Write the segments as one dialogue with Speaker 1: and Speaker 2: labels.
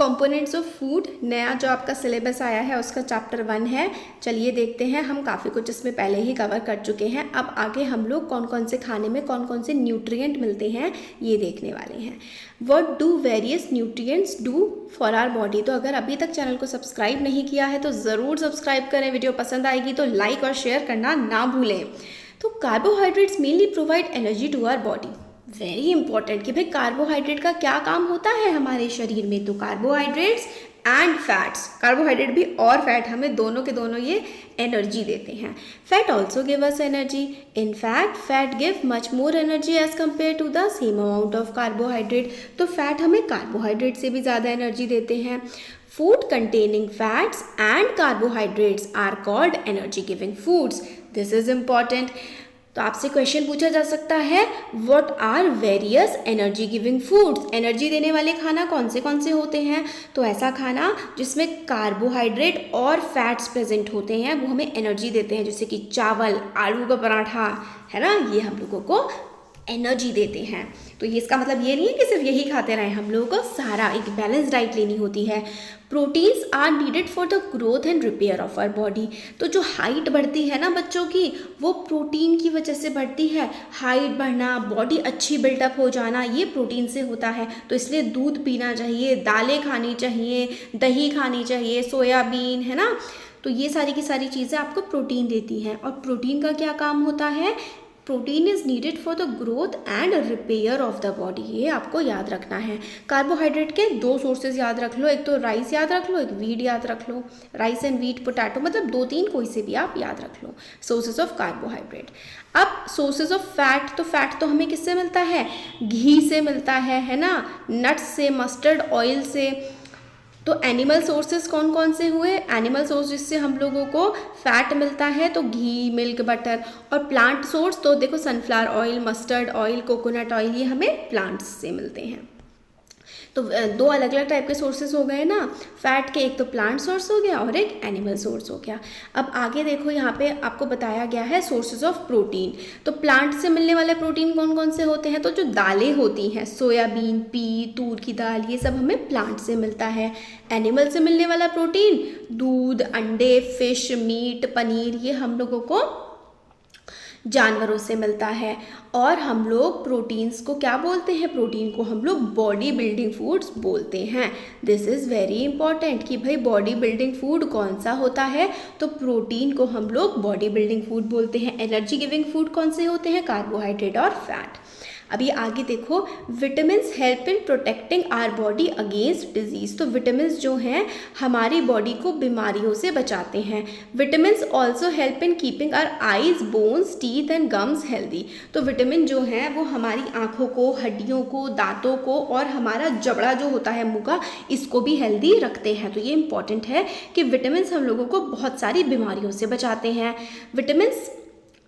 Speaker 1: Components of food नया जो आपका सिलेबस आया है उसका चैप्टर 1 है। चलिए देखते हैं, हम काफ़ी कुछ इसमें पहले ही कवर कर चुके हैं। अब आगे हम लोग कौन कौन से खाने में कौन कौन से न्यूट्रिएंट मिलते हैं ये देखने वाले हैं। What do various nutrients do for our body. तो अगर अभी तक चैनल को सब्सक्राइब नहीं किया है तो ज़रूर सब्सक्राइब करें। वीडियो पसंद आएगी तो लाइक और शेयर करना ना भूलें। तो carbohydrates mainly provide energy to our body. Very important कि भाई कार्बोहाइड्रेट का क्या काम होता है हमारे शरीर में। तो कार्बोहाइड्रेट्स एंड फैट्स, कार्बोहाइड्रेट भी और फैट हमें दोनों के दोनों ये एनर्जी देते हैं। Fat also give us energy. In fact fat give much more energy as compare to the same amount of carbohydrate. तो फैट हमें कार्बोहाइड्रेट से भी ज़्यादा एनर्जी देते हैं। Food containing fats and carbohydrates are called energy giving foods. This is important. तो आपसे question पूछा जा सकता है, what are various energy giving foods. Energy देने वाले खाना कौन से होते हैं। तो ऐसा खाना जिसमें कार्बोहाइड्रेट और फैट्स प्रेजेंट होते हैं वो हमें एनर्जी देते हैं, जैसे कि चावल, आलू का पराठा, है ना, ये हम लोगों को एनर्जी देते हैं। तो ये इसका मतलब ये नहीं है कि सिर्फ यही खाते रहें, हम लोगों को सारा एक बैलेंस डाइट लेनी होती है। Proteins are needed for the growth and repair of our body. तो जो हाइट बढ़ती है ना बच्चों की, वो प्रोटीन की वजह से बढ़ती है। हाइट बढ़ना, बॉडी अच्छी बिल्डअप हो जाना, ये प्रोटीन से होता है। तो इसलिए दूध पीना चाहिए, दालें खानी चाहिए, दही खानी चाहिए, सोयाबीन, है ना। तो ये सारी की सारी चीज़ें आपको प्रोटीन देती हैं। और प्रोटीन का क्या काम होता है। Protein is needed for the growth and repair of the body. ये आपको याद रखना है। कार्बोहाइड्रेट के दो सोर्सेज याद रख लो, एक तो राइस याद रख लो, एक वीट याद रख लो। राइस एंड वीट, पोटैटो, मतलब 2-3 कोई से भी आप याद रख लो सोर्सेज ऑफ कार्बोहाइड्रेट। अब सोर्सेज ऑफ फैट, तो फैट तो हमें किससे मिलता है, घी से मिलता है ना, नट्स से, मस्टर्ड ऑयल से। तो एनिमल सोर्सेज कौन कौन से हुए। एनिमल सोर्स जिससे हम लोगों को फैट मिलता है तो घी, मिल्क, बटर। और प्लांट सोर्स तो देखो sunflower oil, mustard oil, coconut oil, ये हमें प्लांट्स से मिलते हैं। तो दो अलग अलग टाइप के सोर्सेज हो गए ना फैट के, एक तो प्लांट सोर्स हो गया और एक एनिमल सोर्स हो गया। अब आगे देखो, यहाँ पे आपको बताया गया है सोर्सेज ऑफ प्रोटीन। तो प्लांट से मिलने वाले प्रोटीन कौन कौन से होते हैं। तो जो दालें होती हैं, सोयाबीन, पी, तूर की दाल, ये सब हमें प्लांट से मिलता है। एनिमल से मिलने वाला प्रोटीन, दूध, अंडे, फिश, मीट, पनीर, ये हम लोगों को जानवरों से मिलता है। और हम लोग प्रोटीन्स को क्या बोलते हैं, प्रोटीन को हम लोग बॉडी बिल्डिंग फूड्स बोलते हैं। दिस इज़ वेरी इंपॉर्टेंट कि भाई बॉडी बिल्डिंग फूड कौन सा होता है। तो प्रोटीन को हम लोग बॉडी बिल्डिंग फूड बोलते हैं। एनर्जी गिविंग फूड कौन से होते हैं, कार्बोहाइड्रेट और फैट। अभी आगे देखो, vitamins help in protecting our body against disease. तो विटामिन्स जो हैं हमारी बॉडी को बीमारियों से बचाते हैं। Vitamins also help in keeping our eyes, bones, teeth and gums healthy. तो विटामिन जो हैं वो हमारी आँखों को, हड्डियों को, दांतों को और हमारा जबड़ा जो होता है मुंह का, इसको भी हेल्दी रखते हैं। तो ये इंपॉर्टेंट है कि विटामिन्स हम लोगों को बहुत सारी बीमारियों से बचाते हैं। Vitamins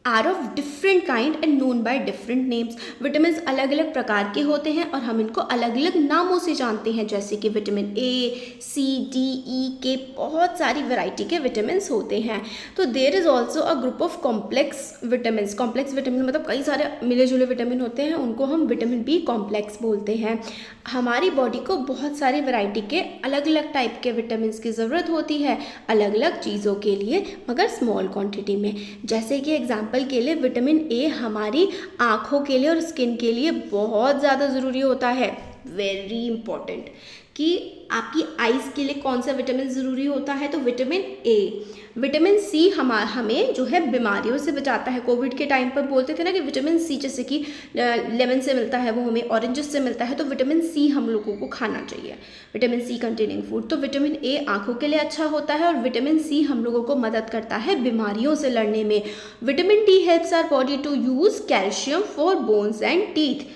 Speaker 1: are of different kind and known by different names. Vitamins अलग अलग प्रकार के होते हैं और हम इनको अलग अलग नामों से जानते हैं, जैसे कि विटामिन ए, सी, डी, ई के, बहुत सारी वैरायटी के विटामिन्स होते हैं। तो there is also a group of complex vitamins. Complex vitamin मतलब कई सारे मिले जुले विटामिन होते हैं, उनको हम विटामिन बी कॉम्प्लेक्स बोलते हैं। हमारी बॉडी को बहुत सारी वैरायटी के अलग अलग टाइप के विटामिन्स की ज़रूरत होती है, अलग अलग चीज़ों के लिए, मगर स्मॉल क्वांटिटी में। जैसे कि एग्जाम्पल के लिए विटामिन ए हमारी आँखों के लिए और स्किन के लिए बहुत ज़्यादा ज़रूरी होता है। वेरी इंपॉर्टेंट कि आपकी आइज़ के लिए कौन सा विटामिन ज़रूरी होता है, तो विटामिन ए। विटामिन सी हमें जो है बीमारियों से बचाता है। कोविड के टाइम पर बोलते थे ना कि विटामिन सी जैसे कि लेमन से मिलता है, वो हमें ऑरेंजेस से मिलता है, तो विटामिन सी हम लोगों को खाना चाहिए, विटामिन सी कंटेनिंग फूड। तो विटामिन ए आँखों के लिए अच्छा होता है और विटामिन सी हम लोगों को मदद करता है बीमारियों से लड़ने में। Vitamin D helps our body to use calcium for bones and teeth.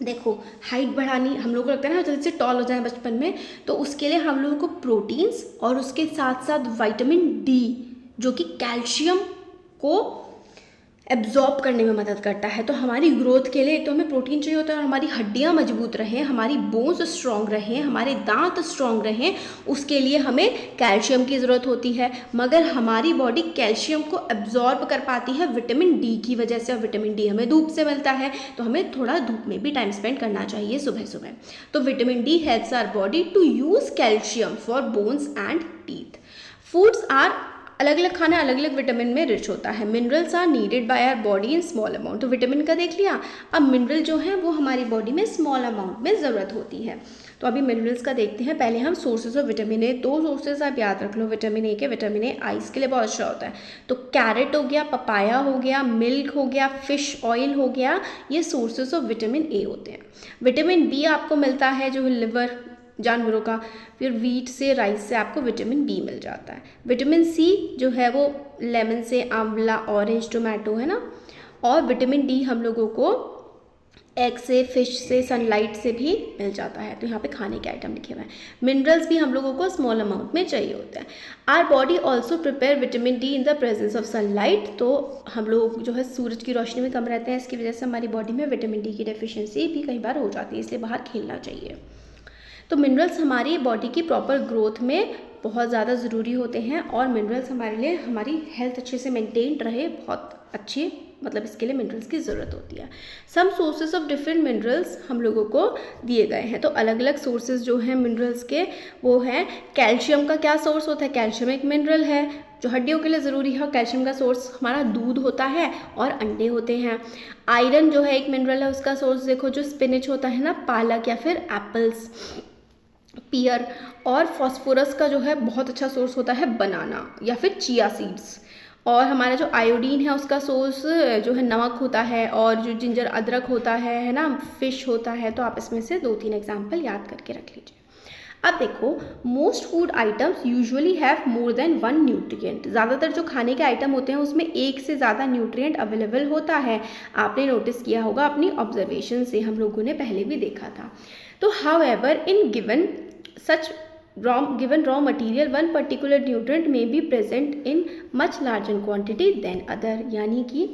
Speaker 1: देखो हाइट बढ़ानी, हम लोगों को लगता है ना जल्दी से टॉल हो जाए बचपन में, तो उसके लिए हम लोगों को प्रोटीन्स और उसके साथ साथ विटामिन डी जो कि कैल्शियम को एब्जॉर्ब करने में मदद करता है। तो हमारी ग्रोथ के लिए तो हमें प्रोटीन चाहिए होता है, और हमारी हड्डियाँ मजबूत रहें, हमारी बोन्स स्ट्रॉन्ग रहें, हमारे दांत स्ट्रॉन्ग रहें, उसके लिए हमें कैल्शियम की ज़रूरत होती है। मगर हमारी बॉडी कैल्शियम को एब्जॉर्ब कर पाती है विटामिन डी की वजह से, और विटामिन डी हमें धूप से मिलता है, तो हमें थोड़ा धूप में भी टाइम स्पेंड करना चाहिए सुबह सुबह। तो vitamin D helps our body to use calcium for bones and teeth. Foods are, अलग अलग खाना अलग अलग विटामिन में रिच होता है। Minerals are needed by our body in small amount. तो विटामिन का देख लिया, अब मिनरल जो है वो हमारी बॉडी में स्मॉल अमाउंट में ज़रूरत होती है। तो अभी मिनरल्स का देखते हैं। पहले हम sources of vitamin A, 2 sources आप याद रख लो विटामिन ए के। विटामिन ए आइज़ के लिए बहुत अच्छा होता है। तो कैरेट हो गया, पपाया हो गया, मिल्क हो गया, फिश ऑयल हो गया, ये सोर्सेज ऑफ विटामिन ए होते हैं। विटामिन बी आपको मिलता है जो लिवर जानवरों का, फिर वीट से, राइस से आपको विटामिन बी मिल जाता है। विटामिन सी जो है वो लेमन से, आंवला, ऑरेंज, टोमेटो है ना। और विटामिन डी हम लोगों को एग से, फिश से, सनलाइट से भी मिल जाता है। तो यहाँ पे खाने के आइटम लिखे हुए हैं। मिनरल्स भी हम लोगों को स्मॉल अमाउंट में चाहिए होता है। Our body also prepare vitamin D in the presence of sunlight. तो हम लोग जो है सूरज की रोशनी में कम रहते हैं, इसकी वजह से हमारी बॉडी में विटामिन डी की डेफिशिएंसी भी कई बार हो जाती है, इसलिए बाहर खेलना चाहिए। तो मिनरल्स हमारी बॉडी की प्रॉपर ग्रोथ में बहुत ज़्यादा ज़रूरी होते हैं, और मिनरल्स हमारे लिए, हमारी हेल्थ अच्छे से मेंटेन रहे, बहुत अच्छे, मतलब इसके लिए मिनरल्स की ज़रूरत होती है। Some sources of different minerals हम लोगों को दिए गए हैं। तो अलग अलग सोर्सेज जो हैं मिनरल्स के वो हैं। कैल्शियम का क्या सोर्स होता है? कैल्शियम एक मिनरल है जो हड्डियों के लिए ज़रूरी है, और कैल्शियम का सोर्स हमारा दूध होता है और अंडे होते हैं। आयरन जो है एक मिनरल है, उसका सोर्स देखो जो स्पिनच होता है ना, पालक या फिर एप्पल्स, पियर। और फॉस्फोरस का जो है बहुत अच्छा सोर्स होता है बनाना या फिर चिया सीड्स। और हमारा जो आयोडीन है उसका सोर्स जो है नमक होता है, और जो जिंजर अदरक होता है ना, फिश होता है। तो आप इसमें से 2-3 एग्जाम्पल याद करके रख लीजिए। अब देखो, most food items usually have more than 1 nutrient. ज़्यादातर जो खाने के आइटम होते हैं उसमें एक से ज़्यादा न्यूट्रिएंट अवेलेबल होता है। आपने नोटिस किया होगा अपनी ऑब्जर्वेशन से, हम लोगों ने पहले भी देखा था। तो however in given raw material, one particular nutrient may be present in much larger quantity than other। यानी कि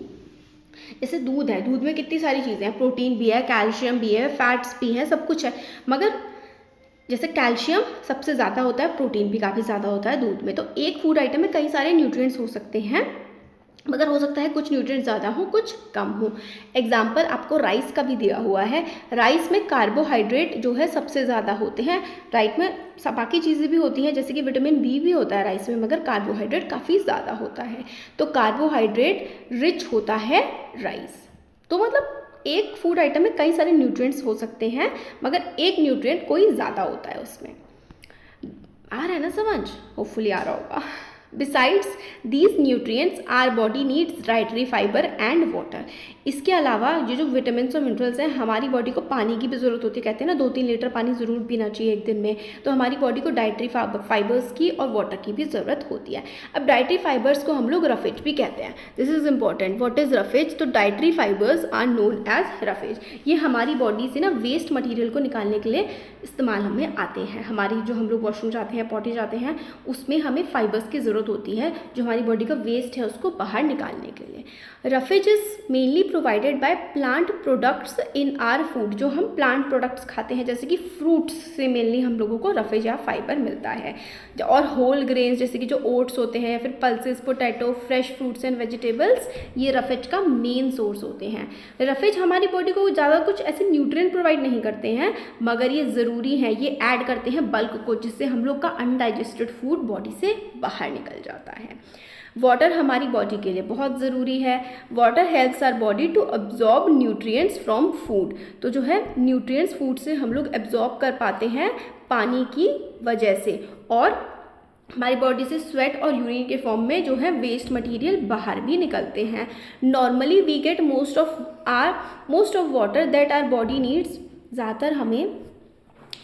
Speaker 1: जैसे दूध है, दूध में कितनी सारी चीज़ें हैं, प्रोटीन भी है, कैल्शियम भी है, फैट्स भी हैं, सब कुछ है। मगर जैसे कैल्शियम सबसे ज़्यादा होता है, प्रोटीन भी काफ़ी ज़्यादा होता है दूध में। तो एक फूड आइटम में कई सारे न्यूट्रिएंट्स हो सकते हैं, मगर हो सकता है कुछ न्यूट्रिएंट्स ज़्यादा हो, कुछ कम हो। एग्जाम्पल आपको राइस का भी दिया हुआ है। राइस में कार्बोहाइड्रेट जो है सबसे ज़्यादा होते हैं। राइस में बाकी चीज़ें भी होती हैं, जैसे कि विटामिन बी भी होता है राइस में, मगर कार्बोहाइड्रेट काफ़ी ज़्यादा होता है। तो कार्बोहाइड्रेट रिच होता है राइस। तो मतलब एक फूड आइटम में कई सारे न्यूट्रिएंट्स हो सकते हैं, मगर एक न्यूट्रिएंट कोई ज़्यादा होता है उसमें। आ रहा है ना समझ? होपफुली आ रहा होगा। Besides these nutrients, our body needs dietary fiber and water। इसके अलावा ये जो विटामिन और मिनरल्स हैं, हमारी बॉडी को पानी की भी ज़रूरत होती है। कहते हैं ना 2-3 लीटर पानी ज़रूर पीना चाहिए एक दिन में। तो हमारी बॉडी को डाइटरी फाइबर्स की और वाटर की भी ज़रूरत होती है। अब डाइटरी फाइबर्स को हम लोग रफेज भी कहते हैं। This is important. What is roughage? तो dietary fibres are known as roughage. ये हमारी बॉडी से ना वेस्ट मटीरियल को निकालने के लिए इस्तेमाल हमें आते हैं। हमारी जो हम लोग वॉशरूम जाते हैं, पॉटी जाते हैं, उसमें हमें फाइबर्स की ज़रूरत होती है, जो हमारी बॉडी का वेस्ट है उसको बाहर निकालने के लिए। Roughage is mainly provided by plant products in are food. जो हम प्लांट प्रोडक्ट्स खाते हैं, जैसे कि फ्रूट्स से मेनली हम लोगों को रफेज या फाइबर मिलता है। और होल ग्रेन्स जैसे कि जो ओट्स होते हैं, या फिर pulses, potato, fresh fruits and vegetables, ये रफेज का मेन सोर्स होते हैं। रफेज हमारी बॉडी को ज़्यादा कुछ ऐसे न्यूट्रिएंट प्रोवाइड नहीं करते हैं, मगर ये ज़रूरी है, ये ऐड करते हैं बल्क को, जिससे हम लोग का अनडाइजेस्टेड फूड बॉडी से बाहर निकल जाता है। वाटर हमारी बॉडी के लिए बहुत ज़रूरी है। Water helps our body to absorb nutrients from food. तो जो है न्यूट्रिएंट्स फूड से हम लोग एब्जॉर्ब कर पाते हैं पानी की वजह से, और हमारी बॉडी से स्वेट और यूरिन के फॉर्म में जो है वेस्ट मटेरियल बाहर भी निकलते हैं। Normally we get most of water that our body needs. ज़्यादातर हमें,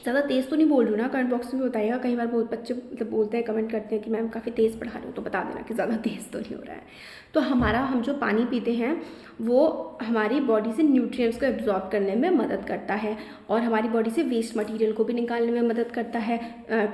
Speaker 1: ज़्यादा तेज़ तो नहीं बोल रही हूँ ना, कमेंट बॉक्स में बताइएगा। कई बार बहुत बच्चे मतलब बोलते हैं, कमेंट करते हैं कि मैम काफ़ी तेज़ पढ़ा रही हूँ, तो बता देना कि ज़्यादा तेज़ तो नहीं हो रहा है। तो हम जो पानी पीते हैं वो हमारी बॉडी से न्यूट्रिएंट्स को एब्जॉर्ब करने में मदद करता है, और हमारी बॉडी से वेस्ट मटेरियल को भी निकालने में मदद करता है।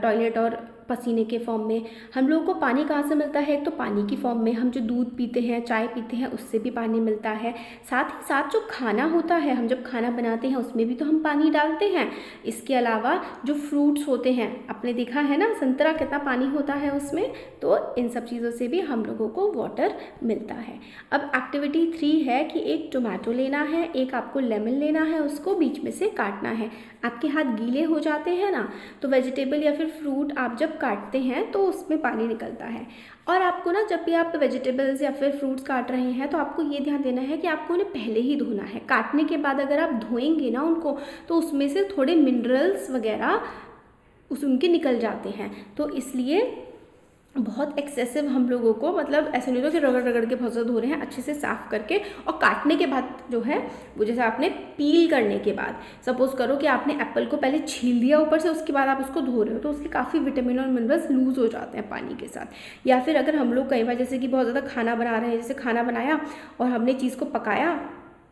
Speaker 1: टॉयलेट और पसीने के फॉर्म में। हम लोगों को पानी कहाँ से मिलता है? एक तो पानी की फॉर्म में, हम जो दूध पीते हैं, चाय पीते हैं, उससे भी पानी मिलता है। साथ ही साथ जो खाना होता है, हम जब खाना बनाते हैं उसमें भी तो हम पानी डालते हैं। इसके अलावा जो फ्रूट्स होते हैं, आपने देखा है ना संतरा कितना पानी होता है उसमें, तो इन सब चीज़ों से भी हम लोगों को वाटर मिलता है। अब एक्टिविटी 3 है कि एक टोमेटो लेना है, एक आपको लेमन लेना है, उसको बीच में से काटना है। आपके हाथ गीले हो जाते हैं ना, तो वेजिटेबल या फिर फ्रूट आप जब काटते हैं तो उसमें पानी निकलता है। और आपको ना जब भी आप वेजिटेबल्स या फिर फ्रूट्स काट रहे हैं तो आपको ये ध्यान देना है कि आपको उन्हें पहले ही धोना है। काटने के बाद अगर आप धोएंगे ना उनको, तो उसमें से थोड़े मिनरल्स वगैरह उनके निकल जाते हैं। तो इसलिए बहुत एक्सेसिव हम लोगों को, मतलब ऐसे नहीं हो कि रगड़ रगड़ के बहुत ज़्यादा धो रहे हैं, अच्छे से साफ़ करके और काटने के बाद जो है वो, जैसे आपने पील करने के बाद, सपोज़ करो कि आपने एप्पल को पहले छील दिया ऊपर से, उसके बाद आप उसको धो रहे हो, तो उसके काफ़ी विटामिन और मिनरल्स लूज़ हो जाते हैं पानी के साथ। या फिर अगर हम लोग कई बार जैसे कि बहुत ज़्यादा खाना बना रहे हैं, जैसे खाना बनाया और हमने चीज़ को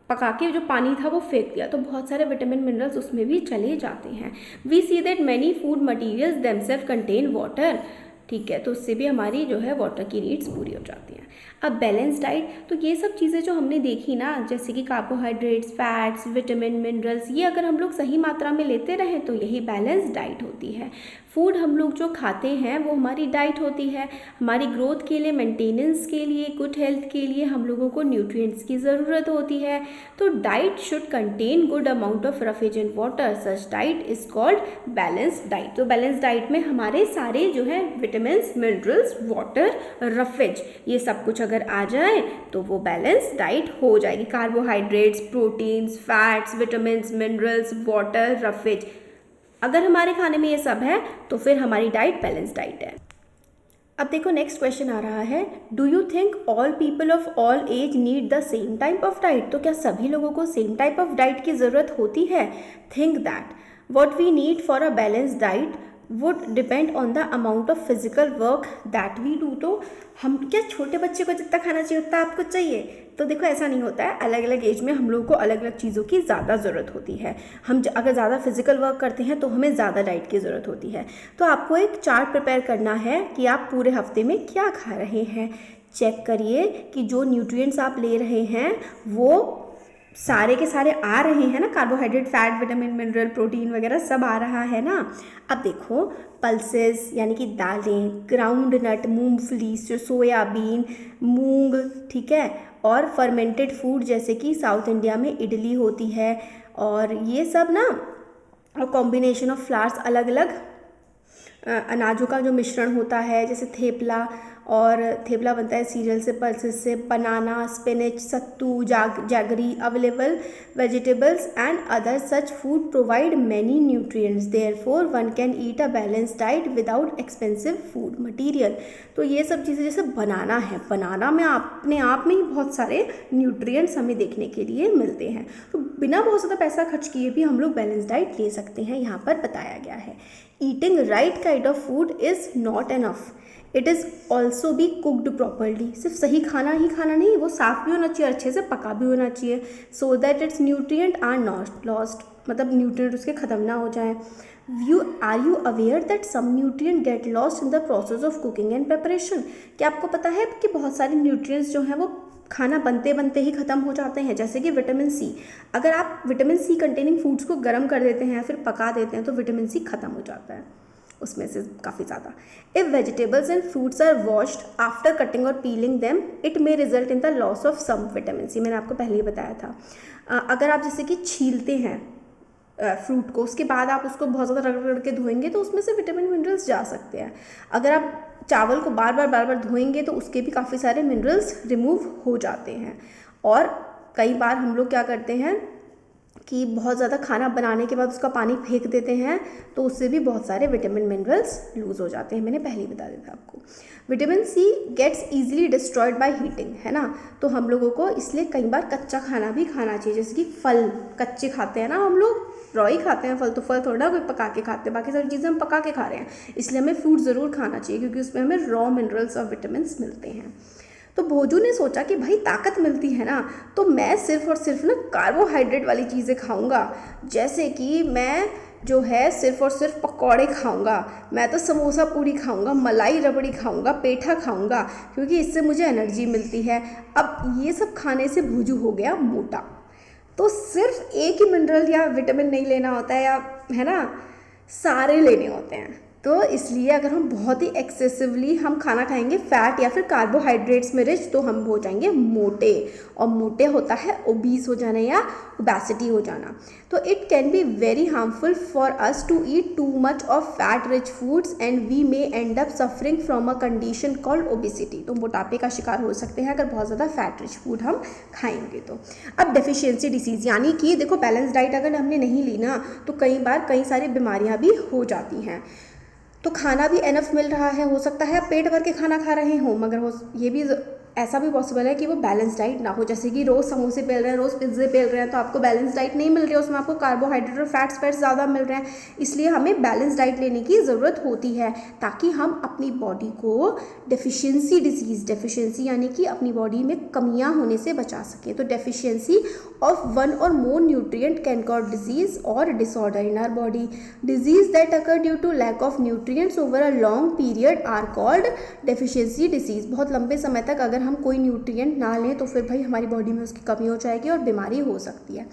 Speaker 1: पका के जो पानी था वो फेंक दिया, तो बहुत सारे विटामिन मिनरल्स उसमें भी चले जाते हैं। We see that many food materials themself contain water, ठीक है, तो उससे भी हमारी जो है वाटर की नीड्स पूरी हो जाती हैं। अब बैलेंस डाइट, तो ये सब चीज़ें जो हमने देखी ना, जैसे कि कार्बोहाइड्रेट्स, फैट्स, विटामिन, मिनरल्स, ये अगर हम लोग सही मात्रा में लेते रहें तो यही बैलेंस डाइट होती है। फूड हम लोग जो खाते हैं वो हमारी डाइट होती है। हमारी ग्रोथ के लिए, मेंटेनेंस के लिए, गुड हेल्थ के लिए हम लोगों को न्यूट्रिएंट्स की ज़रूरत होती है। तो diet should contain good amount of roughage and water, such diet is called balanced diet. तो बैलेंस डाइट में हमारे सारे जो है विटामिन, मिनरल्स, वाटर, रफेज, ये सब कुछ अगर आ जाए तो वो बैलेंस डाइट हो जाएगी। Carbohydrates, proteins, fats, vitamin, minerals, water, roughage, अगर हमारे खाने में ये सब है तो फिर हमारी डाइट बैलेंस डाइट है। अब देखो नेक्स्ट क्वेश्चन आ रहा है, do you think all people of all age need the same type of diet? तो क्या सभी लोगों को सेम टाइप ऑफ डाइट की ज़रूरत होती है? Think that what we need for a balance diet would depend on the amount of physical work that we do. तो हम क्या छोटे बच्चे को जितना खाना चाहिए उतना आपको चाहिए? तो देखो ऐसा नहीं होता है, अलग अलग एज में हम लोगों को अलग अलग चीज़ों की ज़्यादा ज़रूरत होती है। हम अगर ज़्यादा फिजिकल वर्क करते हैं तो हमें ज़्यादा डाइट की ज़रूरत होती है। तो आपको एक चार्ट प्रिपेयर करना है कि आप पूरे हफ्ते में क्या खा रहे हैं। चेक करिए कि जो न्यूट्रिएंट्स आप ले रहे हैं वो सारे के सारे आ रहे हैं ना, carbohydrate, fat, vitamin, mineral, protein वगैरह सब आ रहा है ना। अब देखो पल्सेस यानी कि दालें, ग्राउंड नट, मूंगफली, सोयाबीन, मूंग, ठीक है, और फर्मेंटेड फूड जैसे कि साउथ इंडिया में इडली होती है, और ये सब ना कॉम्बिनेशन ऑफ फ्लावर्स, अलग अलग अनाजों का जो मिश्रण होता है, जैसे थेपला, और थेपला बनता है सीरियल से, पल्सेस से, banana, spinach, sattu, jaggery, available vegetables and other such food provide many nutrients, therefore one can eat a balance diet without expensive food material. तो ये सब चीज़ें, जैसे बनाना है, बनाना में अपने आप में ही बहुत सारे न्यूट्रिएंट्स हमें देखने के लिए मिलते हैं। तो बिना बहुत ज़्यादा पैसा खर्च किए भी हम लोग बैलेंस डाइट ले सकते हैं, यहाँ पर बताया गया है। Eating right kind of food is not enough, it is also be cooked properly. सिर्फ सही खाना ही खाना नहीं, वो साफ़ भी होना चाहिए, अच्छे से पका भी होना चाहिए, so that its nutrient are not lost, मतलब न्यूट्रिएंट उसके ख़त्म ना हो जाए। Are you aware that some nutrient get lost in the process of cooking and preparation? क्या आपको पता है कि बहुत सारे न्यूट्रिएंट्स जो हैं वो खाना बनते बनते ही ख़त्म हो जाते हैं? जैसे कि विटामिन सी, अगर आप विटामिन सी कंटेनिंग फूड्स को गर्म कर देते हैं या फिर पका देते हैं तो विटामिन सी ख़त्म हो जाता है उसमें से काफ़ी ज़्यादा। If vegetables and fruits are washed after cutting और peeling them it may result in the loss of some vitamin C. मैंने आपको पहले ही बताया था। अगर आप जैसे कि छीलते हैं फ्रूट को, उसके बाद आप उसको बहुत ज़्यादा रगड़ रगड़ के धोएंगे तो उसमें से विटामिन मिनरल्स जा सकते हैं। अगर आप चावल को बार बार धोएंगे तो उसके भी काफ़ी सारे मिनरल्स रिमूव हो जाते हैं। और कई बार हम लोग क्या करते हैं कि बहुत ज़्यादा खाना बनाने के बाद उसका पानी फेंक देते हैं तो उससे भी बहुत सारे विटामिन मिनरल्स लूज़ हो जाते हैं। मैंने पहले ही बता दिया था आपको। Vitamin C gets easily destroyed by heating, है ना। तो हम लोगों को इसलिए कई बार कच्चा खाना भी खाना चाहिए, जैसे कि फल कच्चे खाते हैं ना हम लोग, रॉ ही खाते हैं फल, तो फल थोड़ा कोई पका के खाते हैं, बाकी सारी चीज़ें हम पका के खा रहे हैं, इसलिए हमें फ्रूट ज़रूर खाना चाहिए क्योंकि उसमें हमें रॉ मिनरल्स और विटामिन मिलते हैं। तो भोजू ने सोचा कि भाई ताकत मिलती है ना, तो मैं सिर्फ और सिर्फ ना कार्बोहाइड्रेट वाली चीज़ें खाऊंगा, जैसे कि मैं जो है सिर्फ़ और सिर्फ पकौड़े खाऊंगा, मैं तो समोसा पूरी खाऊंगा, मलाई रबड़ी खाऊंगा, पेठा खाऊंगा, क्योंकि इससे मुझे एनर्जी मिलती है। अब ये सब खाने से भुजू हो गया मोटा। तो सिर्फ एक ही मिनरल या विटामिन नहीं लेना होता है, या है ना, सारे लेने होते हैं। तो इसलिए अगर हम बहुत ही एक्सेसिवली हम खाना खाएंगे फैट या फिर कार्बोहाइड्रेट्स में रिच, तो हम हो जाएंगे मोटे, और मोटे होता है ओबीस हो जाना या ओबेसिटी हो जाना। तो it can be very harmful for us to eat too much of fat rich foods and we may end up suffering from a condition called obesity. तो मोटापे का शिकार हो सकते हैं अगर बहुत ज़्यादा फैट रिच फूड हम खाएंगे तो। अब डेफिशिएंसी डिसीज़, यानी कि देखो बैलेंस डाइट अगर हमने नहीं ली ना, तो कई बार कई सारी बीमारियाँ भी हो जाती हैं। तो खाना भी एनफ मिल रहा है, हो सकता है पेट भर के खाना खा रहे हों, मगर ये भी ऐसा भी पॉसिबल है कि वो बैलेंस डाइट ना हो। जैसे कि रोज़ समोसे बेल रहे हैं, रोज़ पिज्ज़े बेल रहे हैं, तो आपको बैलेंस डाइट नहीं मिल रही है, उसमें आपको कार्बोहाइड्रेट और फैट्स ज़्यादा मिल रहे हैं। इसलिए हमें बैलेंस डाइट लेने की ज़रूरत होती है, ताकि हम अपनी बॉडी को डेफिशिएंसी यानी कि अपनी बॉडी में कमियां होने से बचा सकें। तो deficiency of one or more nutrient can cause disease or disorder in our body. Disease that occur due to lack of nutrients over a long period are called deficiency disease. बहुत लंबे समय तक अगर हम कोई न्यूट्रिएंट ना लें तो फिर भाई हमारी बॉडी में उसकी कमी हो जाएगी और बीमारी हो सकती है।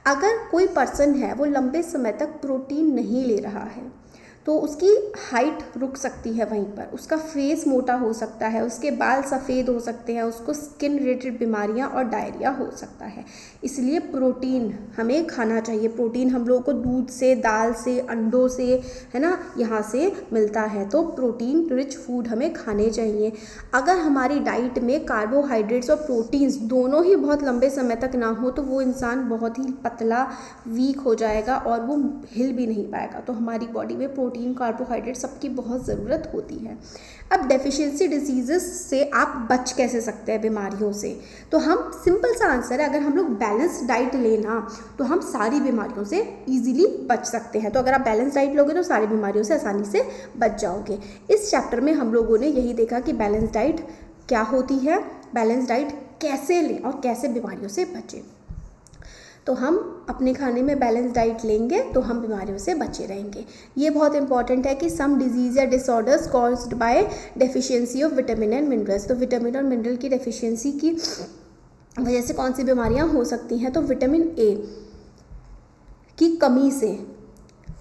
Speaker 1: अगर कोई पर्सन है वो लंबे समय तक प्रोटीन नहीं ले रहा है, तो उसकी हाइट रुक सकती है वहीं पर, उसका फेस मोटा हो सकता है, उसके बाल सफ़ेद हो सकते हैं, उसको स्किन रिलेटेड बीमारियां और डायरिया हो सकता है। इसलिए प्रोटीन हमें खाना चाहिए। प्रोटीन हम लोगों को दूध से, दाल से, अंडों से, है ना, यहाँ से मिलता है। तो प्रोटीन रिच फूड हमें खाने चाहिए। अगर हमारी डाइट में कार्बोहाइड्रेट्स और प्रोटीन्स दोनों ही बहुत लंबे समय तक ना हो, तो वो इंसान बहुत ही पतला, वीक हो जाएगा और वो हिल भी नहीं पाएगा। तो हमारी बॉडी में प्रोटीन, कार्बोहाइड्रेट सबकी बहुत ज़रूरत होती है। अब डेफिशिएंसी डिसीजेस से आप बच कैसे सकते हैं बीमारियों से? तो हम सिंपल सा आंसर है, अगर हम लोग बैलेंस डाइट लेना तो हम सारी बीमारियों से इजीली बच सकते हैं। तो अगर आप बैलेंस डाइट लोगे तो सारी बीमारियों से आसानी से बच जाओगे। इस चैप्टर में हम लोगों ने यही देखा कि बैलेंस डाइट क्या होती है, बैलेंस डाइट कैसे लें और कैसे बीमारियों से बचें। तो हम अपने खाने में बैलेंस डाइट लेंगे तो हम बीमारियों से बचे रहेंगे। ये बहुत इंपॉर्टेंट है कि सम डिजीज़ या disorders caused by deficiency of vitamin and minerals. तो विटामिन और मिनरल की डेफिशिएंसी की वजह से कौन सी बीमारियां हो सकती हैं? तो विटामिन ए की कमी से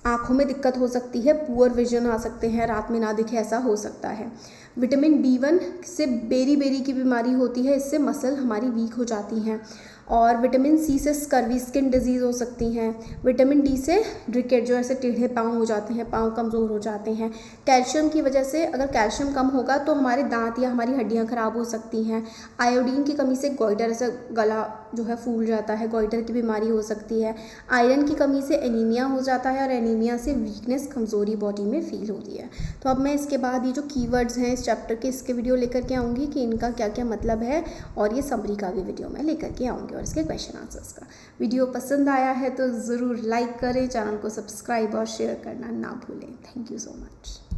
Speaker 1: आँखों में दिक्कत हो सकती है, पुअर विजन आ सकते हैं, रात में ना दिखे ऐसा हो सकता है। विटामिन B1 से बेरी की बीमारी होती है, इससे मसल हमारी वीक हो जाती हैं। और विटामिन C से स्कर्वी स्किन डिजीज़ हो सकती हैं। विटामिन D से रिकेट, जो ऐसे टेढ़े पाँव हो जाते हैं, पाँव कमज़ोर हो जाते हैं। कैल्शियम की वजह से, अगर कैल्शियम कम होगा तो हमारे दांत या हमारी हड्डियां ख़राब हो सकती हैं। आयोडीन की कमी से गोइटर, ऐसे गला जो है फूल जाता है, गोइटर की बीमारी हो सकती है। आयरन की कमी से एनीमिया हो जाता है और एनीमिया से वीकनेस, कमज़ोरी बॉडी में फील होती है। तो अब मैं इसके बाद ये जो कीवर्ड्स हैं इस चैप्टर के, इसके वीडियो लेकर के आऊँगी कि इनका क्या क्या मतलब है, और ये समरी का भी वीडियो मैं लेकर के आऊँगी और इसके क्वेश्चन आंसर्स का। वीडियो पसंद आया है तो ज़रूर लाइक करें, चैनल को सब्सक्राइब और शेयर करना ना भूलें। Thank you so much.